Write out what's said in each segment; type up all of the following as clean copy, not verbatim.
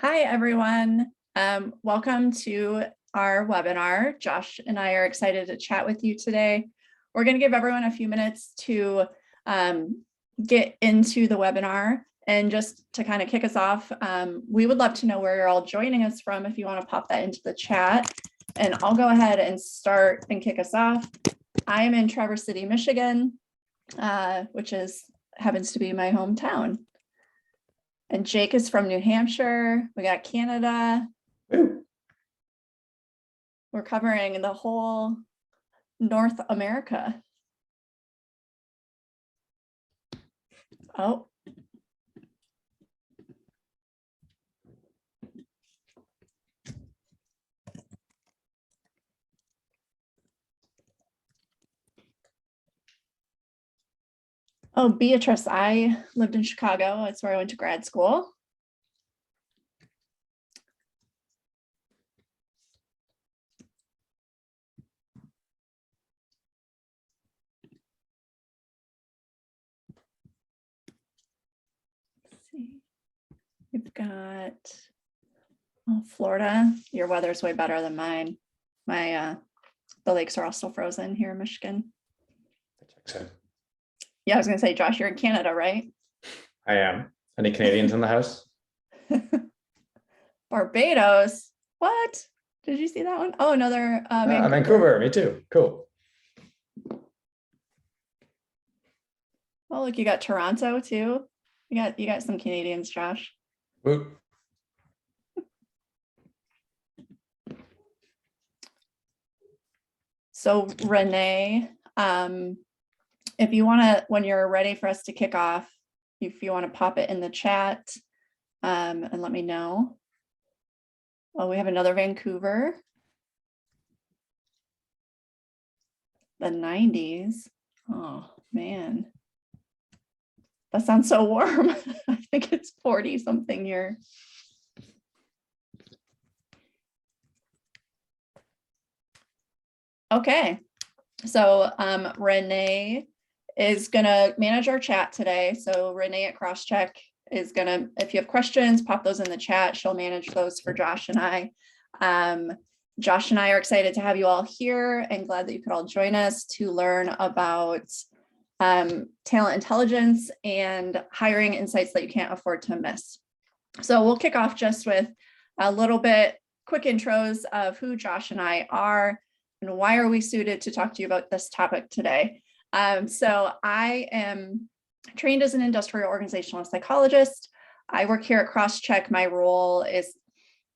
Hi, everyone. Welcome to our webinar. Josh and I are excited to chat with you today. We're going to give everyone a few minutes to get into the webinar. And just to kind of kick us off, we would love to know where you're all joining us from if you want to pop that into the chat. And I'll go ahead and start and kick us off. I am in Traverse City, Michigan, which happens to be my hometown. And Jake is from New Hampshire. We got Canada. Ooh. We're covering the whole North America. Oh. Oh, Beatrice, I lived in Chicago. That's where I went to grad school. Let's see. We've got Florida. Your weather's way better than mine. The lakes are all still frozen here in Michigan. Yeah, I was gonna say, Josh, you're in Canada, right? I am. Any Canadians in the house? Barbados. What? Did you see that one? Oh, another Vancouver. Vancouver. Me too. Cool. Oh, look, you got Toronto too. You got some Canadians, Josh. Woo. So Renee, if you want to, when you're ready for us to kick off, if you want to pop it in the chat and let me know. Oh, we have another Vancouver. The 90s. Oh, man. That sounds so warm. I think it's 40 something here. Okay. So Renee is going to manage our chat today. So Renee at Crosschq is going to, if you have questions, pop those in the chat. She'll manage those for Josh and I. Josh and I are excited to have you all here and glad that you could all join us to learn about talent intelligence and hiring insights that you can't afford to miss. So we'll kick off just with a little bit quick intros of who Josh and I are and why are we suited to talk to you about this topic today. So I am trained as an industrial organizational psychologist. I work here at Crosschq. My role is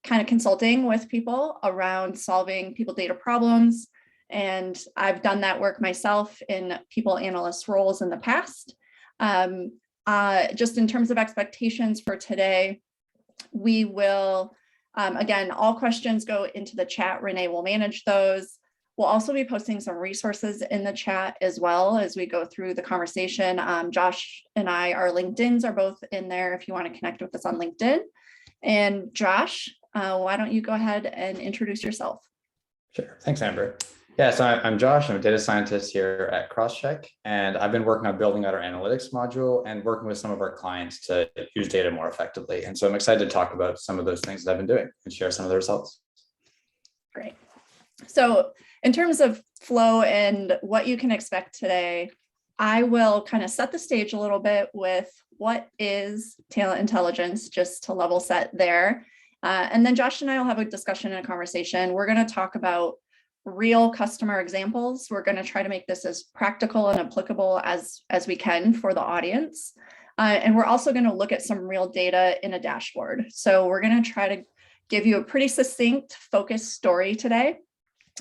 kind of consulting with people around solving people data problems. And I've done that work myself in people analyst roles in the past. Just in terms of expectations for today, we will, again, all questions go into the chat. Renee will manage those. We'll also be posting some resources in the chat as well as we go through the conversation. Josh and I, our LinkedIns are both in there if you want to connect with us on LinkedIn. And Josh, why don't you go ahead and introduce yourself? Sure. Thanks, Amber. Yeah, so I'm Josh. I'm a data scientist here at Crosschq, and I've been working on building out our analytics module and working with some of our clients to use data more effectively. And so I'm excited to talk about some of those things that I've been doing and share some of the results. Great. So in terms of flow and what you can expect today, I will kind of set the stage a little bit with what is talent intelligence, just to level set there. And then Josh and I will have a discussion and a conversation. We're going to talk about real customer examples. We're going to try to make this as practical and applicable as we can for the audience. And we're also going to look at some real data in a dashboard. So we're going to try to give you a pretty succinct, focused story today.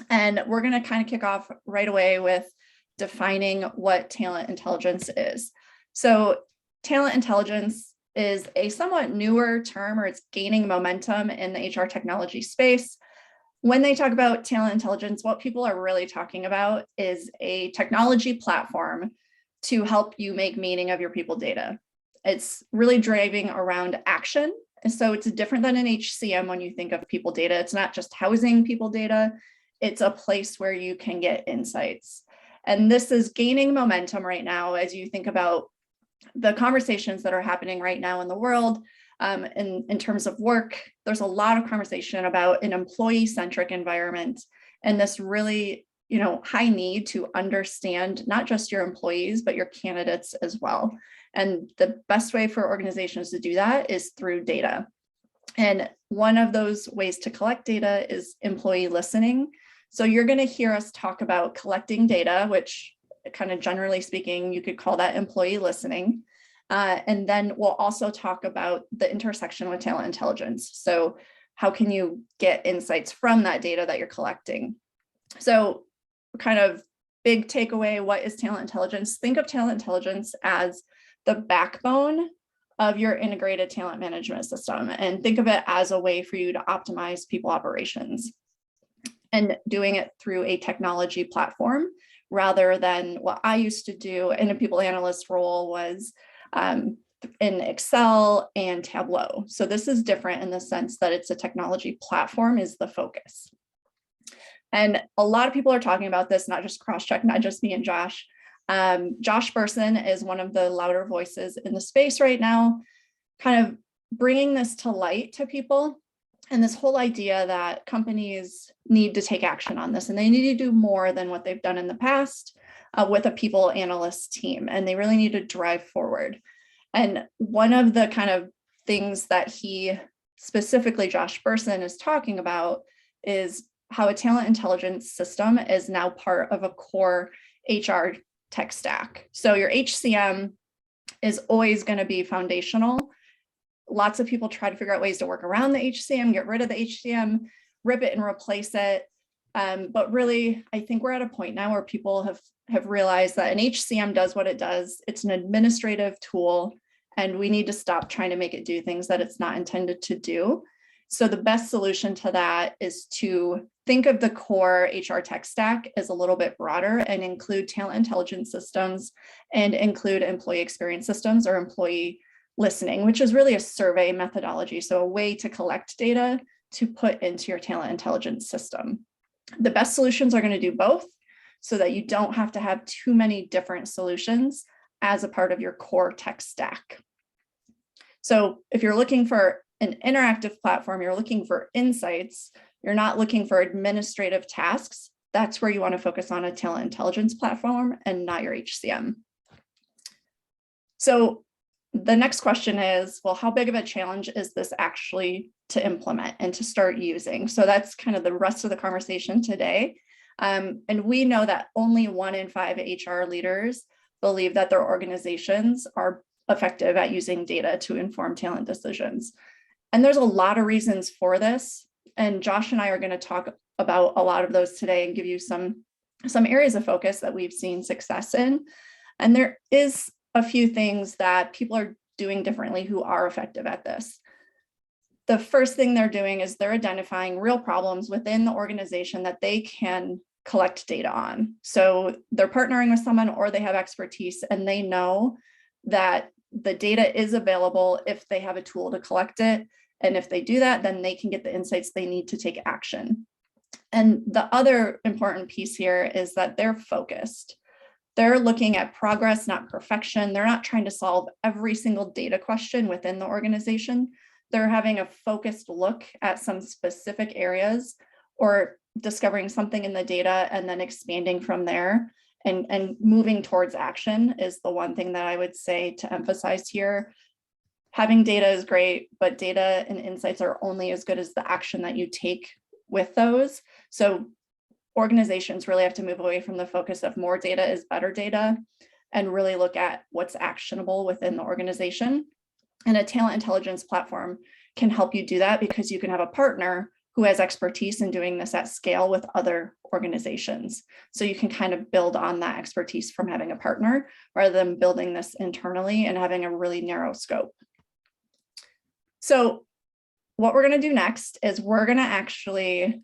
And we're going to kind of kick off right away with defining what talent intelligence is. So talent intelligence is a somewhat newer term, or it's gaining momentum in the HR technology space. When they talk about talent intelligence, what people are really talking about is a technology platform to help you make meaning of your people data. It's really driving around action. And so it's different than an HCM when you think of people data. It's not just housing people data. It's a place where you can get insights. And this is gaining momentum right now as you think about the conversations that are happening right now in the world In terms of work, there's a lot of conversation about an employee-centric environment and this really, high need to understand not just your employees, but your candidates as well. And the best way for organizations to do that is through data. And one of those ways to collect data is employee listening. So you're going to hear us talk about collecting data, which kind of generally speaking, you could call that employee listening. And then we'll also talk about the intersection with talent intelligence. So how can you get insights from that data that you're collecting? So kind of big takeaway, what is talent intelligence? Think of talent intelligence as the backbone of your integrated talent management system, and think of it as a way for you to optimize people operations and doing it through a technology platform rather than what I used to do in a people analyst role was in Excel and Tableau. So this is different in the sense that it's a technology platform is the focus. And a lot of people are talking about this, not just Crosschq, not just me and Josh. Josh Bersin is one of the louder voices in the space right now, kind of bringing this to light to people. And this whole idea that companies need to take action on this and they need to do more than what they've done in the past with a people analyst team. And they really need to drive forward. And one of the kind of things that he specifically, Josh Bersin, is talking about is how a talent intelligence system is now part of a core HR tech stack. So your HCM is always going to be foundational. Lots of people try to figure out ways to work around the HCM, get rid of the HCM, rip it and replace it. But really, I think we're at a point now where people have realized that an HCM does what it does. It's an administrative tool, and we need to stop trying to make it do things that it's not intended to do. So the best solution to that is to think of the core HR tech stack as a little bit broader and include talent intelligence systems and include employee experience systems or employee listening, which is really a survey methodology. So a way to collect data to put into your talent intelligence system. The best solutions are going to do both so that you don't have to have too many different solutions as a part of your core tech stack. So if you're looking for an interactive platform, you're looking for insights, you're not looking for administrative tasks, that's where you want to focus on a talent intelligence platform and not your HCM. So the next question is, well, how big of a challenge is this actually to implement and to start using? So that's kind of the rest of the conversation today. And we know that only 1 in 5 HR leaders believe that their organizations are effective at using data to inform talent decisions. And there's a lot of reasons for this. And Josh and I are going to talk about a lot of those today and give you some areas of focus that we've seen success in. And there is a few things that people are doing differently who are effective at this. The first thing they're doing is they're identifying real problems within the organization that they can collect data on. So they're partnering with someone or they have expertise and they know that the data is available if they have a tool to collect it. And if they do that, then they can get the insights they need to take action. And the other important piece here is that they're focused. They're looking at progress, not perfection. They're not trying to solve every single data question within the organization. They're having a focused look at some specific areas or discovering something in the data and then expanding from there and moving towards action is the one thing that I would say to emphasize here. Having data is great, but data and insights are only as good as the action that you take with those. So organizations really have to move away from the focus of more data is better data and really look at what's actionable within the organization. And a talent intelligence platform can help you do that because you can have a partner who has expertise in doing this at scale with other organizations. So you can kind of build on that expertise from having a partner rather than building this internally and having a really narrow scope. So what we're going to do next is we're going to actually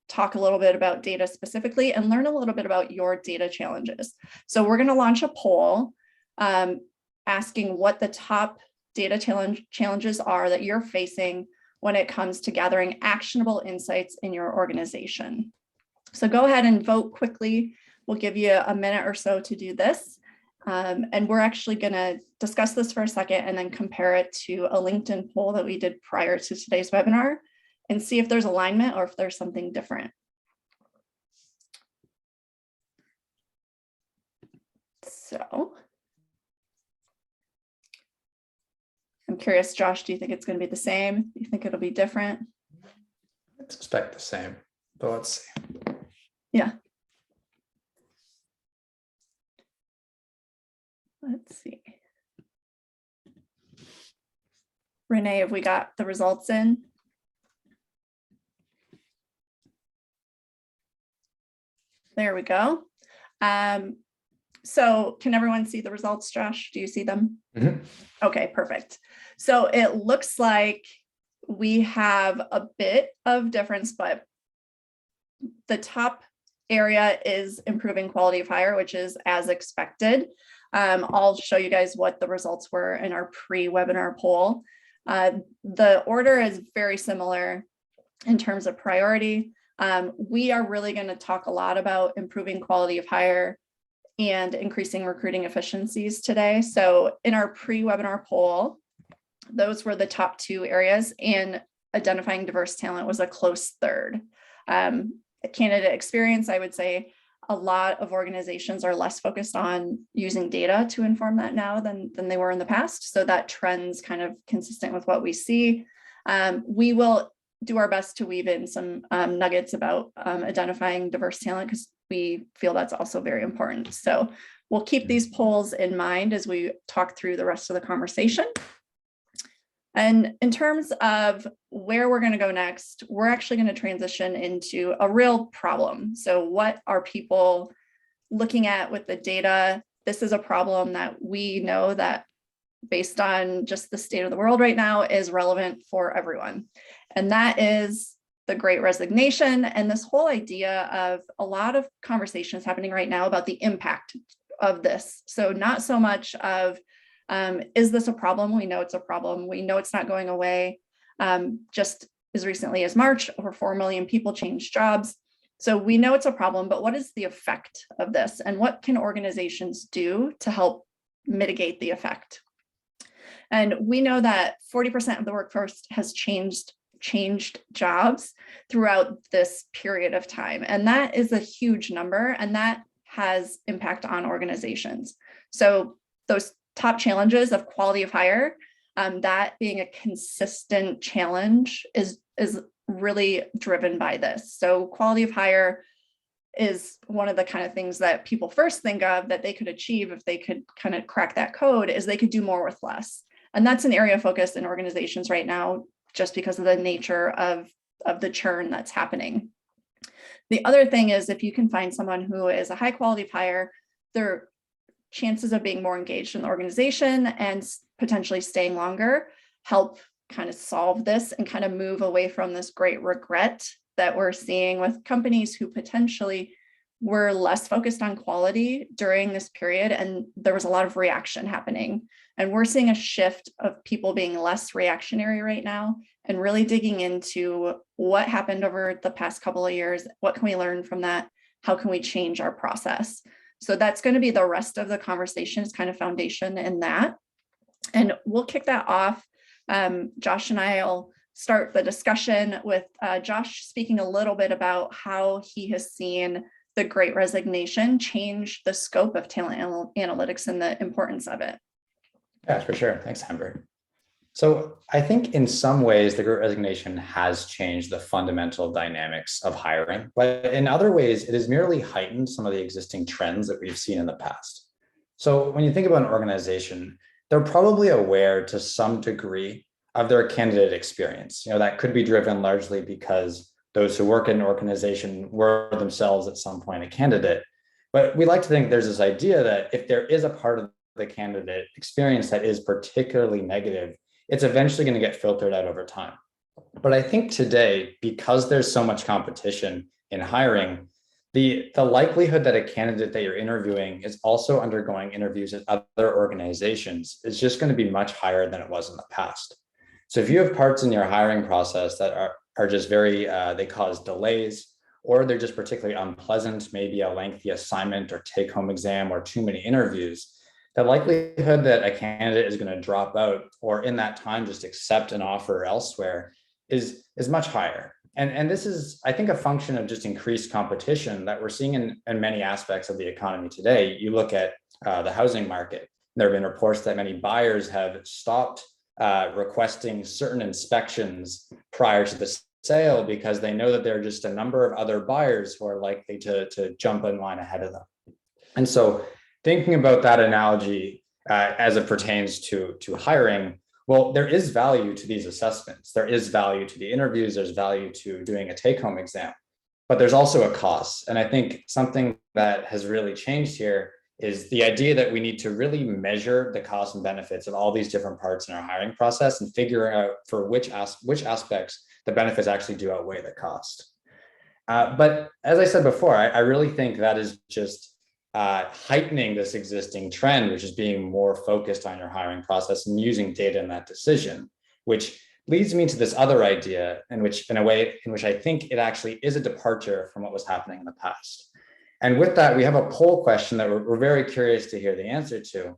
talk a little bit about data specifically and learn a little bit about your data challenges. So we're going to launch a poll asking what the top data challenges are that you're facing when it comes to gathering actionable insights in your organization. So go ahead and vote quickly. We'll give you a minute or so to do this. And we're actually going to discuss this for a second and then compare it to a LinkedIn poll that we did prior to today's webinar and see if there's alignment or if there's something different. So I'm curious, Josh, do you think it's going to be the same? Do you think it'll be different? Let's expect the same, but let's see. Yeah. Let's see. Renee, have we got the results in? There we go. So can everyone see the results, Josh? Do you see them? Mm-hmm. Okay, perfect. So it looks like we have a bit of difference, but the top area is improving quality of hire, which is as expected. I'll show you guys what the results were in our pre-webinar poll. The order is very similar in terms of priority. We are really going to talk a lot about improving quality of hire and increasing recruiting efficiencies today. So in our pre-webinar poll, those were the top two areas, and identifying diverse talent was a close third. Candidate experience, I would say a lot of organizations are less focused on using data to inform that now than they were in the past. So that trend's kind of consistent with what we see. We will do our best to weave in some nuggets about identifying diverse talent because we feel that's also very important. So we'll keep these polls in mind as we talk through the rest of the conversation. And in terms of where we're going to go next, we're actually going to transition into a real problem. So what are people looking at with the data? This is a problem that we know that based on just the state of the world right now is relevant for everyone. And that is the Great Resignation and this whole idea of a lot of conversations happening right now about the impact of this. So not so much of, is this a problem? We know it's a problem. We know it's not going away. Just as recently as March, over 4 million people changed jobs. So we know it's a problem, but what is the effect of this? And what can organizations do to help mitigate the effect? And we know that 40% of the workforce has changed jobs throughout this period of time. And that is a huge number, and that has impact on organizations. So those top challenges of quality of hire, that being a consistent challenge is really driven by this. So quality of hire is one of the kind of things that people first think of that they could achieve if they could kind of crack that code, is they could do more with less. And that's an area of focus in organizations right now, just because of the nature of the churn that's happening. The other thing is, if you can find someone who is a high quality of hire, their chances of being more engaged in the organization and potentially staying longer help kind of solve this and kind of move away from this great regret that we're seeing with companies who potentially were less focused on quality during this period. And there was a lot of reaction happening. And we're seeing a shift of people being less reactionary right now and really digging into what happened over the past couple of years. What can we learn from that? How can we change our process? So that's going to be the rest of the conversation, is kind of foundation in that. And we'll kick that off. Josh and I will start the discussion with Josh speaking a little bit about how he has seen the Great Resignation change the scope of talent analytics and the importance of it. Yeah, for sure. Thanks, Amber. So I think in some ways, the Great Resignation has changed the fundamental dynamics of hiring, but in other ways, it has merely heightened some of the existing trends that we've seen in the past. So when you think about an organization, they're probably aware to some degree of their candidate experience. That could be driven largely because those who work in an organization were themselves at some point a candidate. But we like to think there's this idea that if there is a part of the candidate experience that is particularly negative, it's eventually going to get filtered out over time. But I think today, because there's so much competition in hiring, the likelihood that a candidate that you're interviewing is also undergoing interviews at other organizations is just going to be much higher than it was in the past. So if you have parts in your hiring process that are just very, they cause delays, or they're just particularly unpleasant, maybe a lengthy assignment or take-home exam or too many interviews, the likelihood that a candidate is going to drop out or in that time just accept an offer elsewhere is much higher. And this is, I think, a function of just increased competition that we're seeing in many aspects of the economy today. You look at the housing market. There have been reports that many buyers have stopped requesting certain inspections prior to the sale because they know that there are just a number of other buyers who are likely to jump in line ahead of them. And so thinking about that analogy as it pertains to hiring, well, there is value to these assessments. There is value to the interviews. There's value to doing a take-home exam, but there's also a cost. And I think something that has really changed here is the idea that we need to really measure the costs and benefits of all these different parts in our hiring process and figure out for which aspects the benefits actually do outweigh the cost. But as I said before, I really think that is just heightening this existing trend, which is being more focused on your hiring process and using data in that decision, which leads me to this other idea in a way in which I think it actually is a departure from what was happening in the past. And with that, we have a poll question that we're very curious to hear the answer to,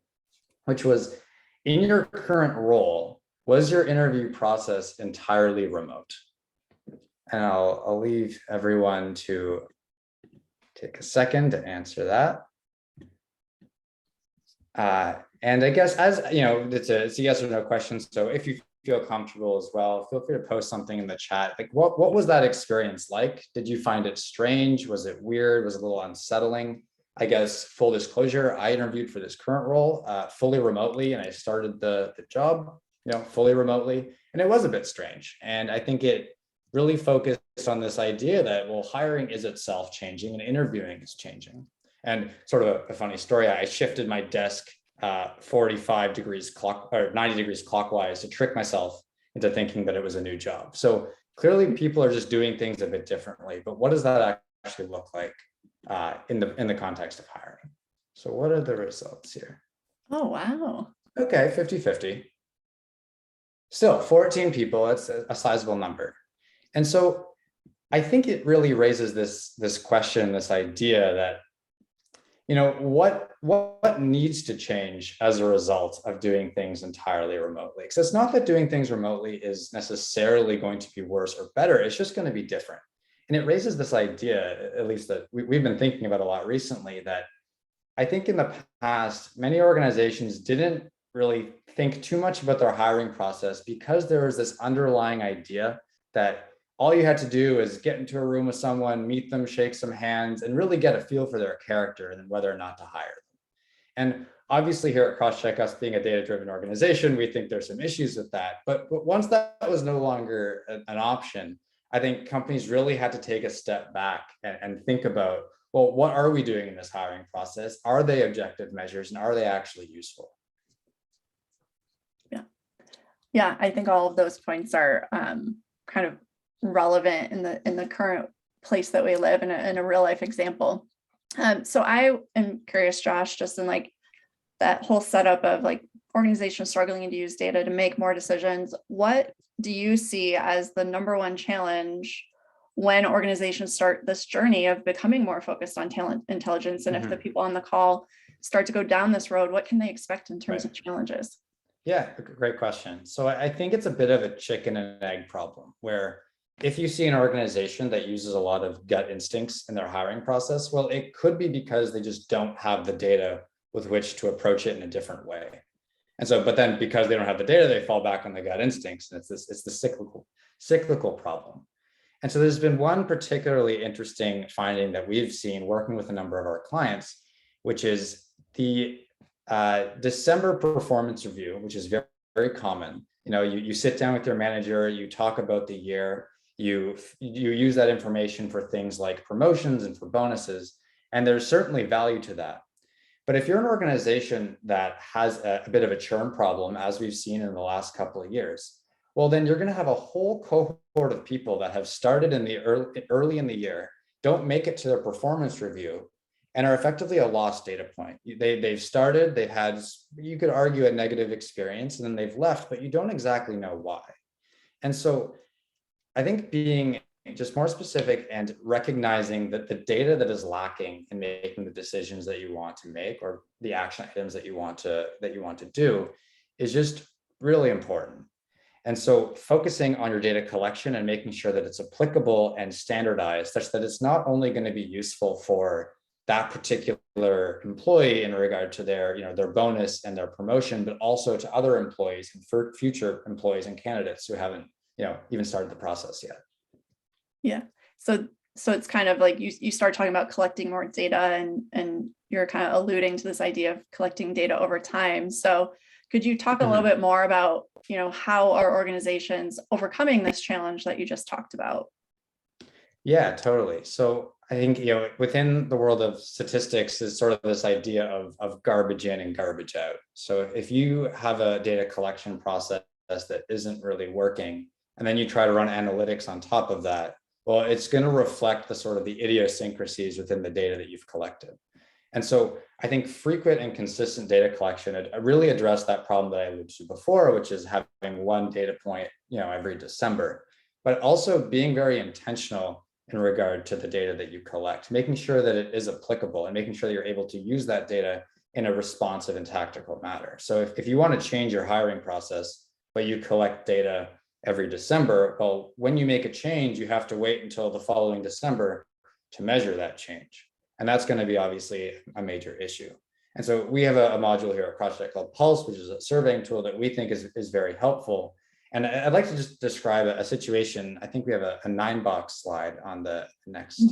which was, in your current role, was your interview process entirely remote? And I'll leave everyone to take a second to answer that. And I guess, as you know, it's a yes or no question. So if you feel comfortable as well, feel free to post something in the chat. Like, what was that experience like? Did you find it strange? Was it weird? Was it a little unsettling? I guess, full disclosure, I interviewed for this current role fully remotely, and I started the job, fully remotely, and it was a bit strange. And I think it really focused on this idea that, well, hiring is itself changing and interviewing is changing. And sort of a funny story, I shifted my desk 45 degrees or 90 degrees clockwise to trick myself into thinking that it was a new job. So clearly people are just doing things a bit differently, but what does that actually look like in the context of hiring? So what are the results here? Oh, wow. Okay, 50-50. Still 14 people, that's a sizable number. And so I think it really raises this question, this idea that, what needs to change as a result of doing things entirely remotely? Because it's not that doing things remotely is necessarily going to be worse or better. It's just going to be different. And it raises this idea, at least that we've been thinking about a lot recently, that I think in the past, many organizations didn't really think too much about their hiring process because there was this underlying idea that all you had to do is get into a room with someone, meet them, shake some hands, and really get a feel for their character and whether or not to hire them. And obviously here at Crosschq, us being a data-driven organization, we think there's some issues with that. But once that was no longer an option, I think companies really had to take a step back and think about, well, what are we doing in this hiring process? Are they objective measures and are they actually useful? Yeah, I think all of those points are kind of relevant in the current place that we live in a real life example. So I am curious, Josh, just in like that whole setup of like organizations struggling to use data to make more decisions, what do you see as the number one challenge when organizations start this journey of becoming more focused on talent intelligence? And if the people on the call start to go down this road, what can they expect in terms of challenges? Yeah, great question. So I think it's a bit of a chicken and egg problem, where if you see an organization that uses a lot of gut instincts in their hiring process, well, it could be because they just don't have the data with which to approach it in a different way. And so, but then because they don't have the data, they fall back on the gut instincts, and it's the cyclical problem. And so there's been one particularly interesting finding that we've seen working with a number of our clients, which is the December performance review, which is very, very common. You sit down with your manager, you talk about the year, you use that information for things like promotions and for bonuses, and there's certainly value to that. But if you're an organization that has a bit of a churn problem, as we've seen in the last couple of years, well, then you're going to have a whole cohort of people that have started in the early in the year, don't make it to their performance review, and are effectively a lost data point. They've started, they've had, you could argue, a negative experience, and then they've left, but you don't exactly know why. And so I think being just more specific and recognizing that the data that is lacking in making the decisions that you want to make or the action items that you want to do is just really important. And so focusing on your data collection and making sure that it's applicable and standardized such that it's not only going to be useful for that particular employee in regard to their, their bonus and their promotion, but also to other employees and for future employees and candidates who haven't, even started the process yet. Yeah. So it's kind of like you start talking about collecting more data and you're kind of alluding to this idea of collecting data over time. So could you talk a little bit more about, how are organizations overcoming this challenge that you just talked about? Yeah, totally. So I think, within the world of statistics is sort of this idea of garbage in and garbage out. So if you have a data collection process that isn't really working, and then you try to run analytics on top of that, well, it's going to reflect the sort of the idiosyncrasies within the data that you've collected. And so I think frequent and consistent data collection really addressed that problem that I alluded to before, which is having one data point, every December, but also being very intentional in regard to the data that you collect, making sure that it is applicable and making sure that you're able to use that data in a responsive and tactical manner. So if you want to change your hiring process, but you collect data every December, well, when you make a change, you have to wait until the following December to measure that change. And that's going to be obviously a major issue. And so we have a module here at Crosschq called Pulse, which is a surveying tool that we think is very helpful. And I'd like to just describe a situation. I think we have a 9-box slide on the next.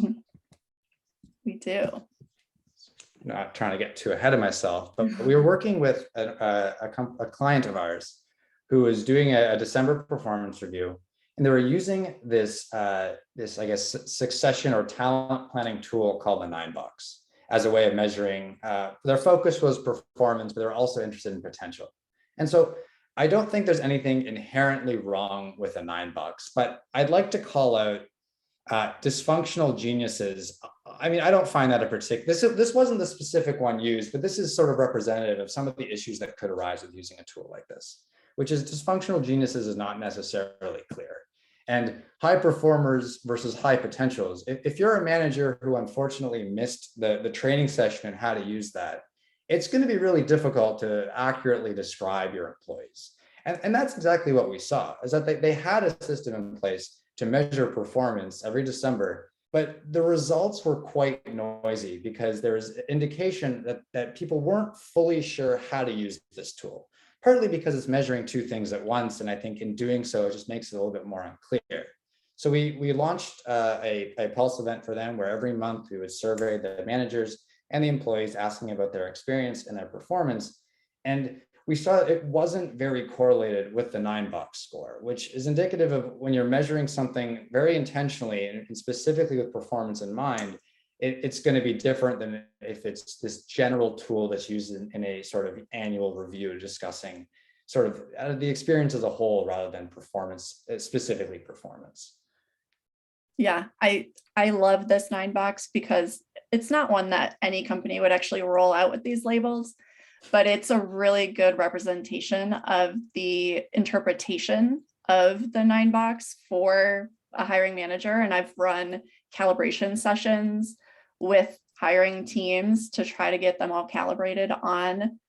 We do. Not trying to get too ahead of myself, but we were working with a client of ours who was doing a December performance review. And they were using this, I guess, succession or talent planning tool called the 9-box as a way of measuring. Their focus was performance, but they're also interested in potential. And so I don't think there's anything inherently wrong with a 9-box, but I'd like to call out dysfunctional geniuses. I mean, I don't find that a particular, this wasn't the specific one used, but this is sort of representative of some of the issues that could arise with using a tool like this, which is dysfunctional geniuses is not necessarily clear. And high performers versus high potentials. If you're a manager who unfortunately missed the training session on how to use that, it's going to be really difficult to accurately describe your employees. And that's exactly what we saw, is that they had a system in place to measure performance every December, but the results were quite noisy because there was indication that people weren't fully sure how to use this tool. Partly because it's measuring two things at once. And I think in doing so, it just makes it a little bit more unclear. So we launched a pulse event for them where every month we would survey the managers and the employees asking about their experience and their performance. And we saw it wasn't very correlated with the 9-box score, which is indicative of when you're measuring something very intentionally and specifically with performance in mind, it's going to be different than if it's this general tool that's used in a sort of annual review discussing sort of the experience as a whole rather than performance, specifically performance. Yeah, I love this 9-box because it's not one that any company would actually roll out with these labels, but it's a really good representation of the interpretation of the 9-box for a hiring manager. And I've run calibration sessions with hiring teams to try to get them all calibrated on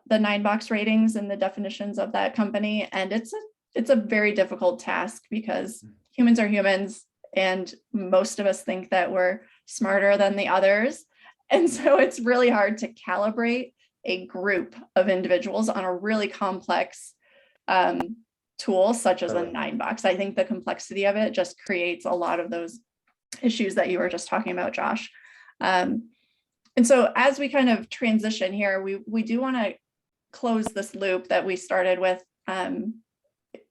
the 9-box ratings and the definitions of that company. And it's a very difficult task because humans are humans and most of us think that we're smarter than the others. And so it's really hard to calibrate a group of individuals on a really complex tool such as a 9-box. I think the complexity of it just creates a lot of those issues that you were just talking about, Josh. And so as we kind of transition here, we do want to close this loop that we started with.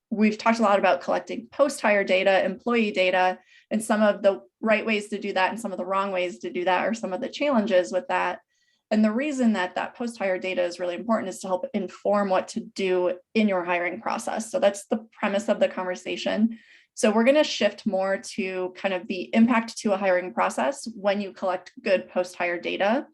We've talked a lot about collecting post-hire data, employee data, and some of the right ways to do that and some of the wrong ways to do that, or some of the challenges with that. And the reason that post-hire data is really important is to help inform what to do in your hiring process. So that's the premise of the conversation. So we're going to shift more to kind of the impact to a hiring process when you collect good post-hire data.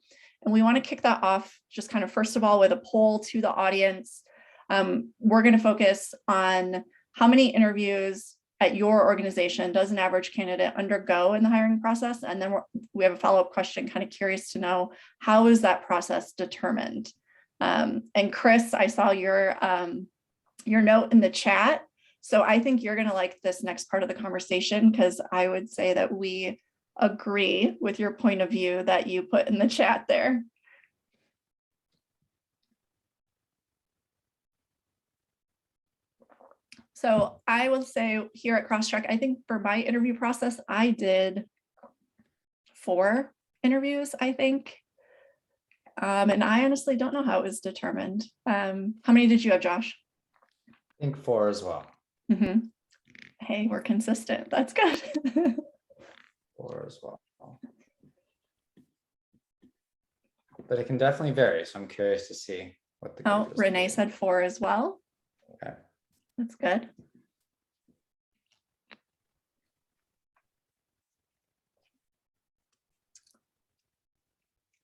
And we want to kick that off just kind of first of all with a poll to the audience. We're going to focus on how many interviews at your organization, does an average candidate undergo in the hiring process? And then we have a follow-up question, kind of curious to know, how is that process determined? And Chris, I saw your note in the chat. So I think you're going to like this next part of the conversation, because I would say that we agree with your point of view that you put in the chat there. So I will say here at Crosschq, I think for my interview process, I did 4 interviews, I think. And I honestly don't know how it was determined. How many did you have, Josh? I think 4 as well. Mm-hmm. Hey, we're consistent. That's good. 4 as well. But it can definitely vary. So I'm curious to see what the. Oh, Renee said 4 as well. Okay. That's good.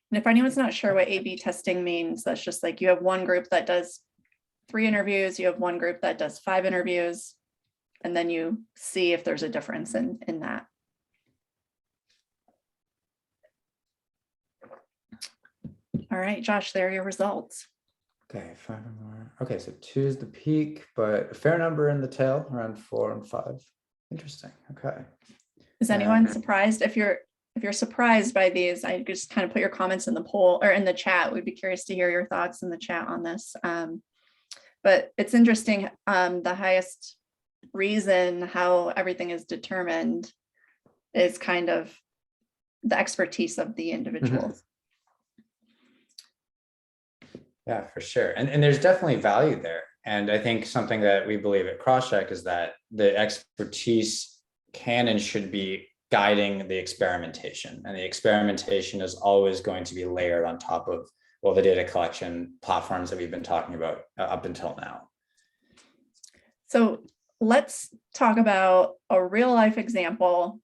And if anyone's not sure what A/B testing means, that's just like you have one group that does 3 interviews, you have one group that does 5 interviews, and then you see if there's a difference in that. All right, Josh, there are your results. Okay, 5 or more. Okay, so 2 is the peak, but a fair number in the tail, around 4 and 5. Interesting. Okay. Is anyone surprised? If you're surprised by these, I just kind of put your comments in the poll or in the chat. We'd be curious to hear your thoughts in the chat on this. But it's interesting, the highest reason how everything is determined is kind of the expertise of the individuals. Yeah, for sure. And there's definitely value there. And I think something that we believe at Crosschq is that the expertise can and should be guiding the experimentation. And the experimentation is always going to be layered on top of, well, the data collection platforms that we've been talking about up until now. So let's talk about a real life example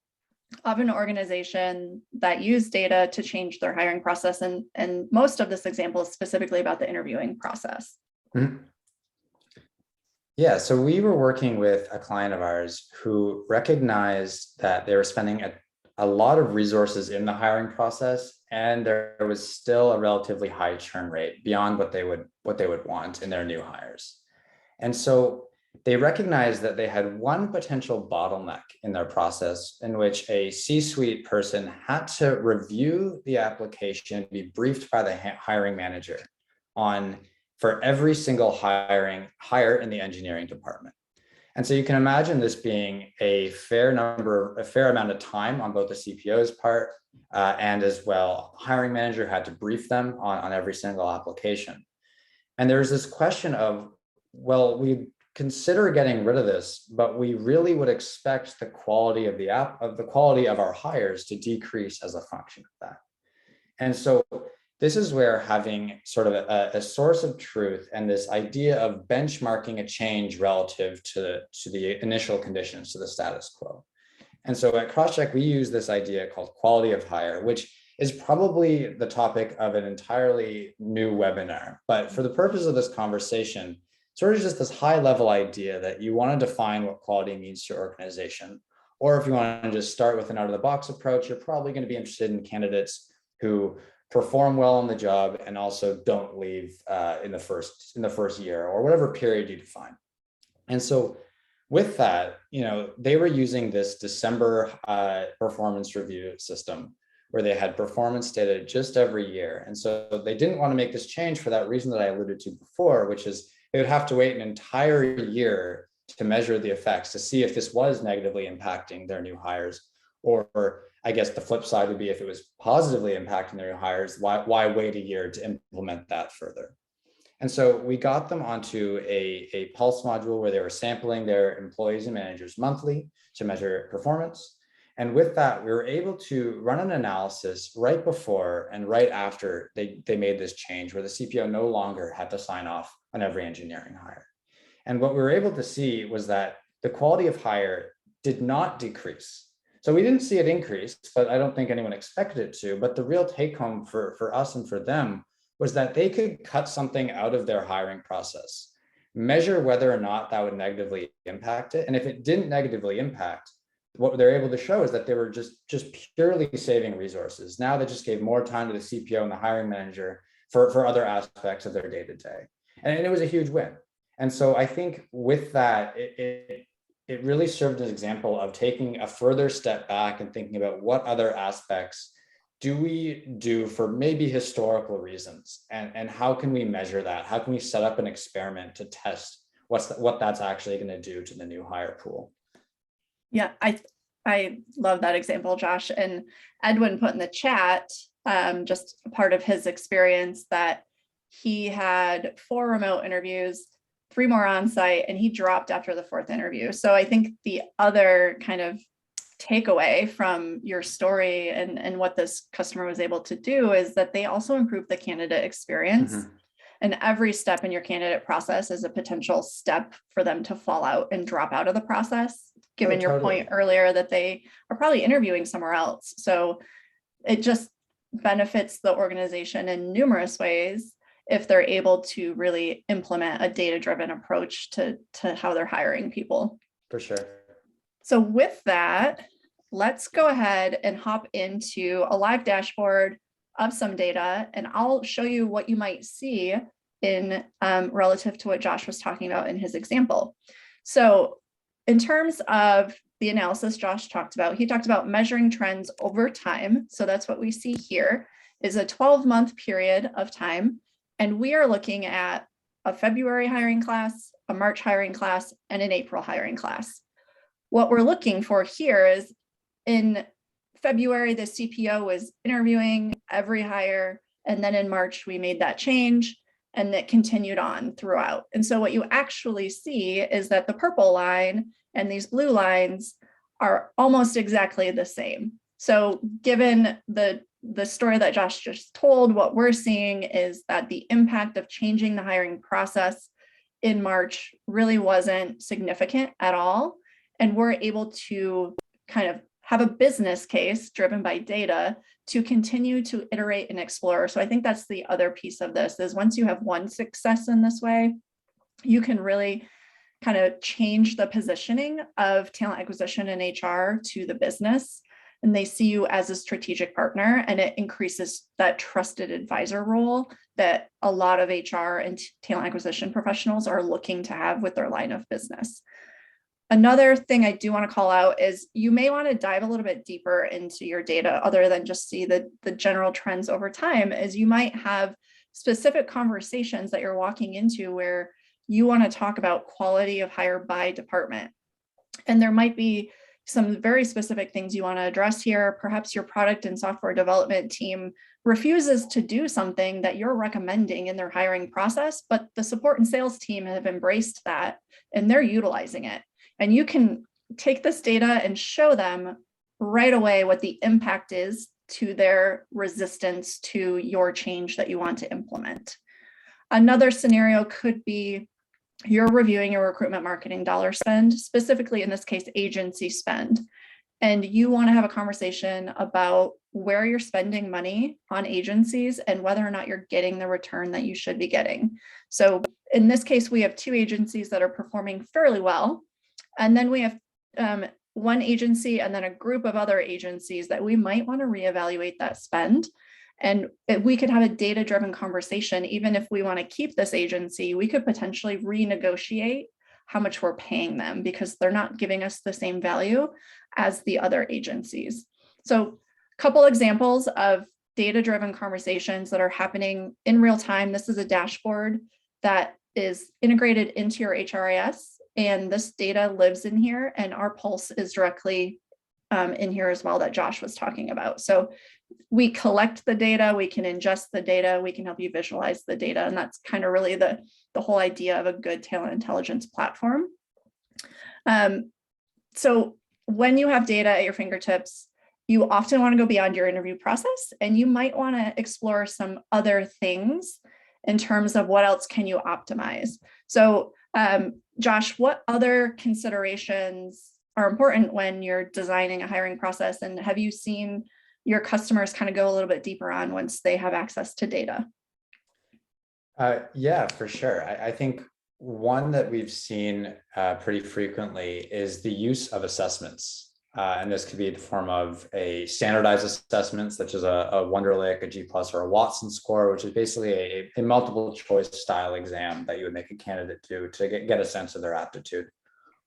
of an organization that used data to change their hiring process. And most of this example is specifically about the interviewing process. Mm-hmm. Yeah, so we were working with a client of ours who recognized that they were spending a lot of resources in the hiring process, and there was still a relatively high churn rate beyond what they would want in their new hires. And so they recognized that they had one potential bottleneck in their process in which a C-suite person had to review the application, be briefed by the hiring manager for every single hire in the engineering department. And so you can imagine this being a fair amount of time on both the CPO's part and as well, hiring manager had to brief them on every single application. And there's this question of, well, we consider getting rid of this, but we really would expect the quality of the quality of our hires to decrease as a function of that. And so this is where having sort of a source of truth and this idea of benchmarking a change relative to the initial conditions, to the status quo. And so at Crosschq, we use this idea called quality of hire, which is probably the topic of an entirely new webinar. But for the purpose of this conversation, sort of just this high level idea that you want to define what quality means to your organization. Or if you want to just start with an out of the box approach, you're probably going to be interested in candidates who perform well on the job and also don't leave in the first year or whatever period you define. And so with that, they were using this December performance review system where they had performance data just every year. And so they didn't want to make this change for that reason that I alluded to before, which is they would have to wait an entire year to measure the effects to see if this was negatively impacting their new hires. Or I guess the flip side would be if it was positively impacting their new hires, why wait a year to implement that further? And so we got them onto a pulse module where they were sampling their employees and managers monthly to measure performance. And with that, we were able to run an analysis right before and right after they made this change where the CPO no longer had to sign off on every engineering hire. And what we were able to see was that the quality of hire did not decrease. So we didn't see it increase, but I don't think anyone expected it to. But the real take home for us and for them was that they could cut something out of their hiring process measure whether or not that would negatively impact it. And if it didn't negatively impact, what they're able to show is that they were just purely saving resources. Now they just gave more time to the CPO and the hiring manager for other aspects of their day-to-day. And it was a huge win. And so I think with that, it really served as an example of taking a further step back and thinking about what other aspects do we do for maybe historical reasons, and how can we measure that? How can we set up an experiment to test what that's actually going to do to the new hire pool? Yeah, I love that example, Josh. And Edwin put in the chat just a part of his experience that he had 4 remote interviews, 3 more on site, and he dropped after the 4th interview. So I think the other kind of takeaway from your story and what this customer was able to do is that they also improved the candidate experience. Mm-hmm. And every step in your candidate process is a potential step for them to fall out and drop out of the process, given your point earlier that they are probably interviewing somewhere else. So it just benefits the organization in numerous ways if they're able to really implement a data-driven approach to how they're hiring people. For sure. So with that, let's go ahead and hop into a live dashboard of some data, and I'll show you what you might see in relative to what Josh was talking about in his example. So in terms of the analysis Josh talked about, he talked about measuring trends over time. So that's what we see here is a 12-month period of time. And we are looking at a February hiring class, a March hiring class, and an April hiring class. What we're looking for here is in February, the CPO was interviewing every hire. And then in March, we made that change and that continued on throughout. And so what you actually see is that the purple line and these blue lines are almost exactly the same. So given the story that Josh just told, what we're seeing is that the impact of changing the hiring process in March really wasn't significant at all. And we're able to kind of have a business case driven by data to continue to iterate and explore. So I think that's the other piece of this is once you have one success in this way, you can really kind of change the positioning of talent acquisition and HR to the business. And they see you as a strategic partner, and it increases that trusted advisor role that a lot of HR and talent acquisition professionals are looking to have with their line of business. Another thing I do want to call out is you may want to dive a little bit deeper into your data other than just see the general trends over time, as you might have specific conversations that you're walking into where you want to talk about quality of hire by department. And there might be some very specific things you want to address here. Perhaps your product and software development team refuses to do something that you're recommending in their hiring process, but the support and sales team have embraced that and they're utilizing it. And you can take this data and show them right away what the impact is to their resistance to your change that you want to implement. Another scenario could be you're reviewing your recruitment marketing dollar spend, specifically in this case, agency spend. And you want to have a conversation about where you're spending money on agencies and whether or not you're getting the return that you should be getting. So in this case, we have 2 agencies that are performing fairly well. And then we have one agency and then a group of other agencies that we might want to reevaluate that spend. And we could have a data-driven conversation. Even if we want to keep this agency, we could potentially renegotiate how much we're paying them because they're not giving us the same value as the other agencies. So a couple examples of data-driven conversations that are happening in real time. This is a dashboard that is integrated into your HRIS. And this data lives in here, and our pulse is directly in here as well that Josh was talking about. So we collect the data, we can ingest the data, we can help you visualize the data. And that's kind of really the whole idea of a good talent intelligence platform. So when you have data at your fingertips, you often want to go beyond your interview process, and you might want to explore some other things in terms of what else can you optimize. So Josh, what other considerations are important when you're designing a hiring process? And have you seen your customers kind of go a little bit deeper on once they have access to data? Yeah, for sure. I think one that we've seen pretty frequently is the use of assessments. And this could be in the form of a standardized assessment, such as a Wonderlic, a G plus, or a Watson score, which is basically a multiple choice style exam that you would make a candidate do to get a sense of their aptitude,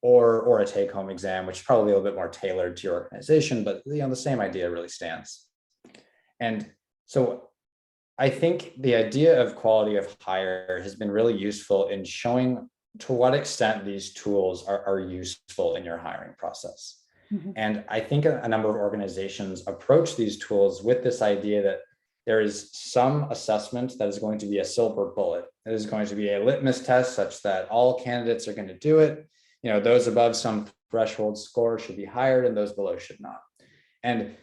or a take home exam, which is probably a little bit more tailored to your organization, but the same idea really stands. And so I think the idea of quality of hire has been really useful in showing to what extent these tools are useful in your hiring process. And I think a number of organizations approach these tools with this idea that there is some assessment that is going to be a silver bullet. It is going to be a litmus test such that all candidates are going to do it. Those above some threshold score should be hired and those below should not. And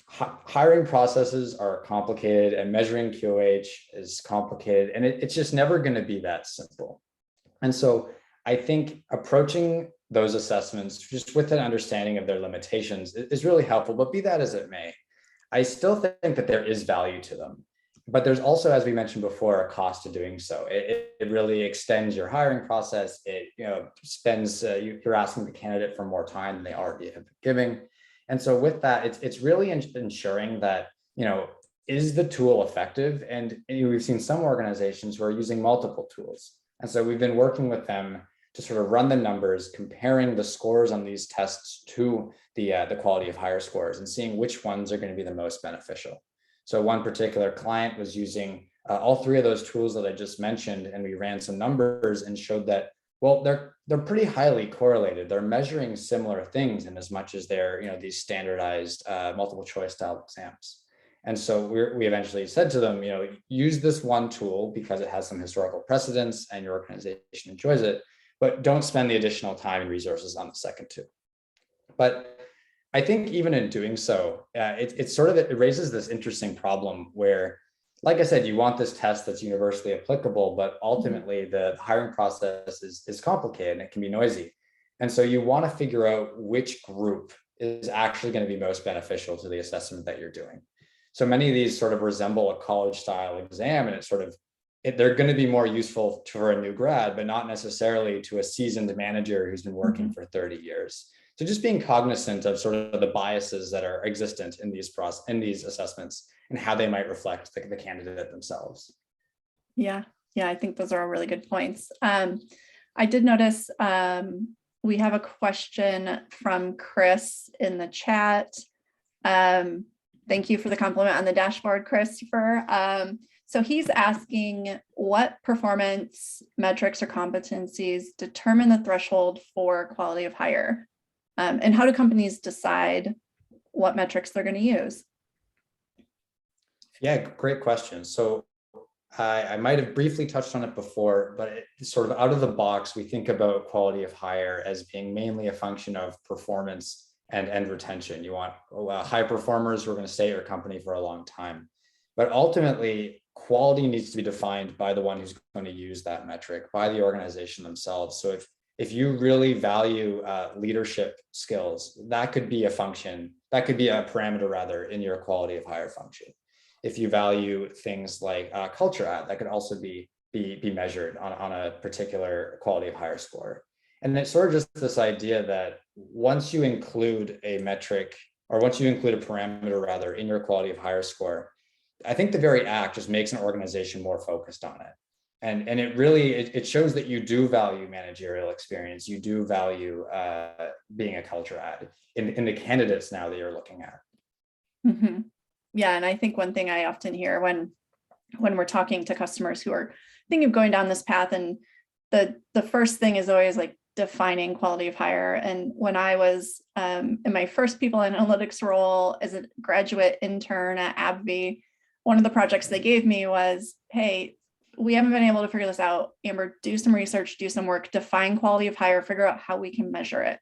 hiring processes are complicated and measuring QOH is complicated, and it's just never going to be that simple. And so I think approaching those assessments just with an understanding of their limitations is really helpful, but be that as it may, I still think that there is value to them. But there's also, as we mentioned before, a cost to doing so. It really extends your hiring process. It spends, you're asking the candidate for more time than they already have been giving. And so with that, it's really ensuring that, is the tool effective? And we've seen some organizations who are using multiple tools. And so we've been working with them to sort of run the numbers, comparing the scores on these tests to the quality of hire scores and seeing which ones are going to be the most beneficial. So one particular client was using all three of those tools that I just mentioned, and we ran some numbers and showed that, well, they're pretty highly correlated. They're measuring similar things in as much as they're these standardized multiple choice style exams. And so we eventually said to them, use this one tool because it has some historical precedence and your organization enjoys it, but don't spend the additional time and resources on the second two. But I think even in doing so, it raises this interesting problem where, like I said, you want this test that's universally applicable, but ultimately the hiring process is complicated and it can be noisy. And so you want to figure out which group is actually going to be most beneficial to the assessment that you're doing. So many of these sort of resemble a college style exam, and they're going to be more useful for a new grad, but not necessarily to a seasoned manager who's been working for 30 years. So just being cognizant of sort of the biases that are existent in these assessments and how they might reflect the candidate themselves. Yeah, I think those are all really good points. I did notice we have a question from Chris in the chat. Thank you for the compliment on the dashboard, Christopher. So he's asking what performance metrics or competencies determine the threshold for quality of hire, and how do companies decide what metrics they're going to use? Yeah, great question. So I might have briefly touched on it before, but it's sort of out of the box, we think about quality of hire as being mainly a function of performance and retention. You want high performers who are going to stay at your company for a long time. But ultimately, quality needs to be defined by the one who's going to use that metric, by the organization themselves. So if you really value leadership skills, that could be a function, that could be a parameter rather in your quality of hire function. If you value things like culture add, that could also be measured on a particular quality of hire score. And it's sort of just this idea that once you include a metric, or once you include a parameter rather in your quality of hire score, I think the very act just makes an organization more focused on it. And it really, it shows that you do value managerial experience. You do value being a culture add in the candidates now that you're looking at. Mm-hmm. Yeah, and I think one thing I often hear when we're talking to customers who are thinking of going down this path, and the first thing is always like defining quality of hire. And when I was in my first people analytics role as a graduate intern at AbbVie, one of the projects they gave me was, hey, we haven't been able to figure this out. Amber, do some research, do some work, define quality of hire, figure out how we can measure it.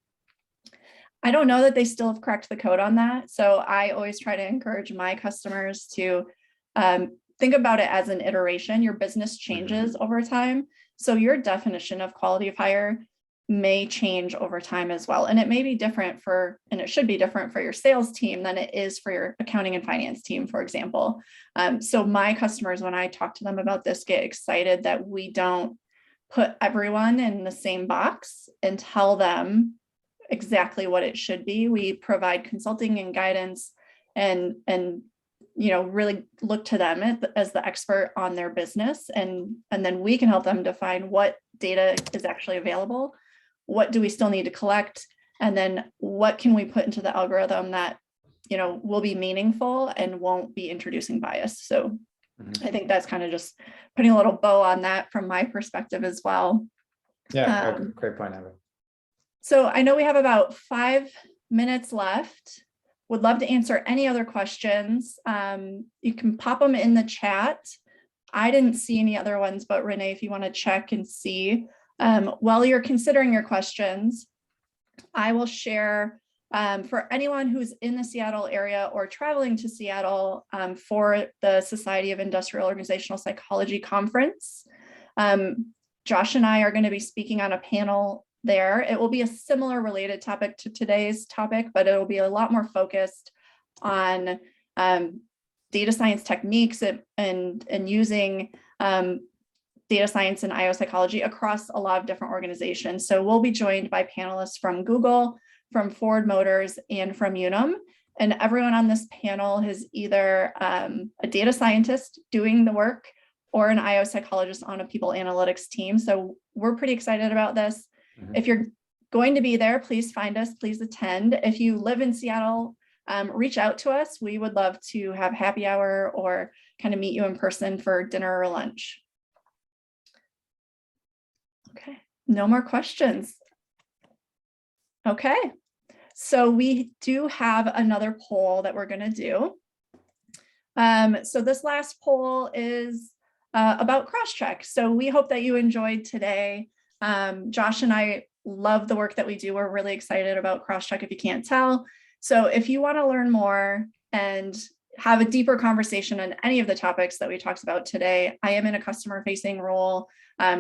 I don't know that they still have cracked the code on that. So I always try to encourage my customers to think about it as an iteration. Your business changes over time. So your definition of quality of hire may change over time as well. And it may be different and it should be different for your sales team than it is for your accounting and finance team, for example. So my customers, when I talk to them about this, get excited that we don't put everyone in the same box and tell them exactly what it should be. We provide consulting and guidance and really look to them as the expert on their business. And then we can help them define what data is actually available. What do we still need to collect? And then what can we put into the algorithm that, will be meaningful and won't be introducing bias. So I think that's kind of just putting a little bow on that from my perspective as well. Yeah, great point, Amber. So I know we have about 5 minutes left. Would love to answer any other questions. You can pop them in the chat. I didn't see any other ones, but Renee, if you want to check and see. While you're considering your questions, I will share for anyone who's in the Seattle area or traveling to Seattle for the Society of Industrial Organizational Psychology Conference. Josh and I are going to be speaking on a panel there. It will be a similar related topic to today's topic, but it will be a lot more focused on data science techniques and using data science and IO psychology across a lot of different organizations. So we'll be joined by panelists from Google, from Ford Motors, and from Unum. And everyone on this panel is either a data scientist doing the work or an IO psychologist on a people analytics team. So we're pretty excited about this. If you're going to be there, please find us, please attend. If you live in Seattle, reach out to us. We would love to have happy hour or kind of meet you in person for dinner or lunch. Okay, no more questions. Okay, so we do have another poll that we're going to do. So this last poll is about Crosschq. So we hope that you enjoyed today. Josh and I love the work that we do. We're really excited about Crosschq if you can't tell. So if you want to learn more and have a deeper conversation on any of the topics that we talked about today, I am in a customer facing role.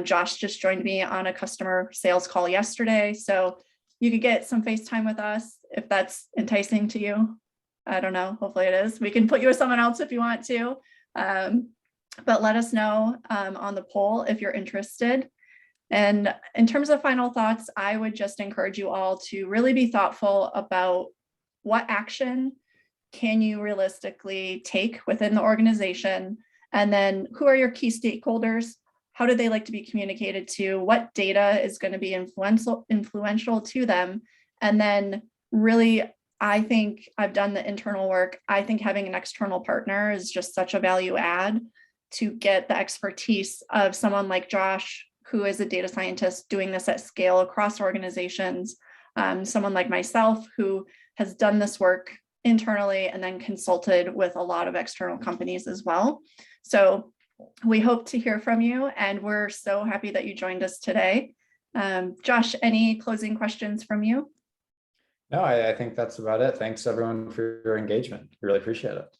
Josh just joined me on a customer sales call yesterday. So you could get some FaceTime with us if that's enticing to you. I don't know, hopefully it is. We can put you with someone else if you want to. But let us know on the poll if you're interested. And in terms of final thoughts, I would just encourage you all to really be thoughtful about what action can you realistically take within the organization, and then who are your key stakeholders? How do they like to be communicated to? What data is going to be influential to them? And then really, I think I've done the internal work. I think having an external partner is just such a value add to get the expertise of someone like Josh, who is a data scientist doing this at scale across organizations, someone like myself who has done this work internally and then consulted with a lot of external companies as well. So we hope to hear from you, and we're so happy that you joined us today. Josh, any closing questions from you? No, I think that's about it. Thanks everyone for your engagement. Really appreciate it.